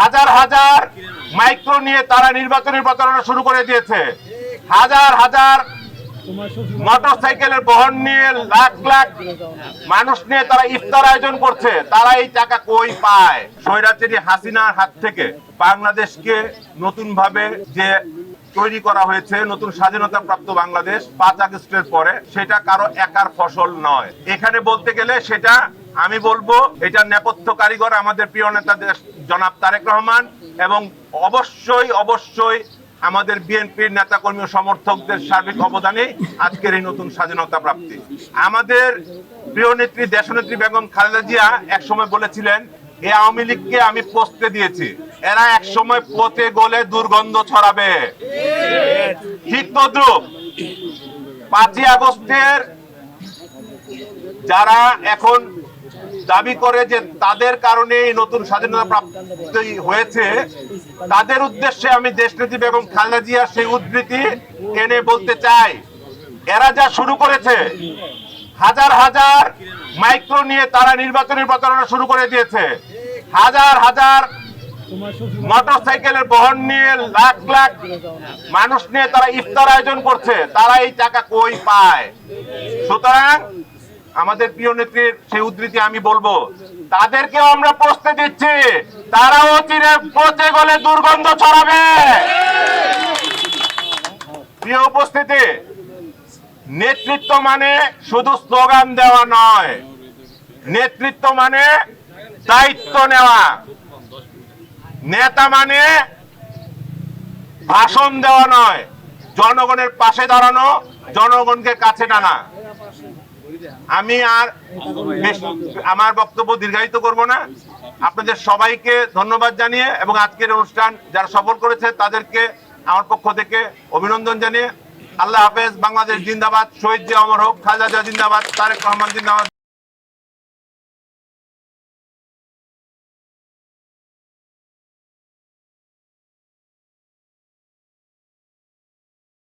হাজার হাজার মাইক্রো নিয়ে তারা নির্বাচনী প্রচারণা শুরু করে দিয়েছে। হাজার হাজার মোটরসাইকেলের বহন নিয়ে লাখ লাখ মানুষ নিয়ে তারা ইফতার আয়োজন করছে। তারা এই টাকা কই পায়? স্বৈরাচারী হাসিনার হাত থেকে বাংলাদেশকে নতুন ভাবে যে তৈরি করা হয়েছে, নতুন স্বাধীনতা প্রাপ্ত বাংলাদেশ 5 আগস্টের পরে, সেটা কারো একার ফসল নয়। এখানে বলতে গেলে সেটা আমি বলবো এটা নেপথ্য কারিগর আমাদের প্রিয় নেতা জনাব তারেক রহমান এবং অবশ্যই অবশ্যই আমাদের বিএনপির নেতা কর্মী ও সমর্থকদের সার্বিক অবদানে আজকের এই নতুন স্বাধীনতা প্রাপ্তি। আমাদের প্রিয় নেত্রী দেশনেত্রী বেগম খালেদা জিয়া একসময় বলেছিলেন, এই আওয়ামী লীগকে আমি পোস্তে দিয়েছি, এরা একসময় পথে গলে দুর্গন্ধ ছড়াবে। ঠিক তদ্রুপ 5 আগস্টের যারা এখন দাবি করে যে তাদের কারণে এই নতুন স্বাধীনতা প্রাপ্তি হয়েছে, তাদের উদ্দেশ্যে আমি দেশনেত্রী বেগম খালেদা জিয়ার সেই উদ্ধৃতি এনে বলতে চাই, এরা যা শুরু করেছে, হাজার হাজার মাইক্রো নিয়ে তারা নির্বাচনী প্রচারণা শুরু করে দিয়েছে। হাজার হাজার মোটরসাইকেলের বহন নিয়ে লাখ লাখ মানুষ নিয়ে তারা ইফতার আয়োজন করছে। তারা এই টাকা কই পায়? সুতরাং আমাদের প্রিয় নেত্রীর সেই উদ্ধৃতি আমি বলবো, তাদেরকেও আমরা প্রশ্ন দিচ্ছি, তারাও চিরে পচে গলে দুর্গন্ধ ছড়াবে। প্রিয় উপস্থিতি, নেতৃত্ব মানে শুধু স্লোগান দেওয়া নয়, নেতৃত্ব মানে দায়িত্ব নেওয়া। নেতা মানে ভাষণ দেওয়া নয়, জনগণের পাশে দাঁড়ানো, জনগণকে কাছে টানা। আমি আর আমার বক্তব্য দীর্ঘায়িত করব না। আপনাদের সবাইকে ধন্যবাদ জানিয়ে এবং আজকের অনুষ্ঠান যারা সফল করেছে তাদেরকে আমার পক্ষ থেকে অভিনন্দন জানিয়ে আল্লাহ হাফেজ। বাংলাদেশ জিন্দাবাদ, শহীদ জিয়া অমর হোক, খালেদা জিয়া জিন্দাবাদ, তারেক রহমান জিন্দাবাদ।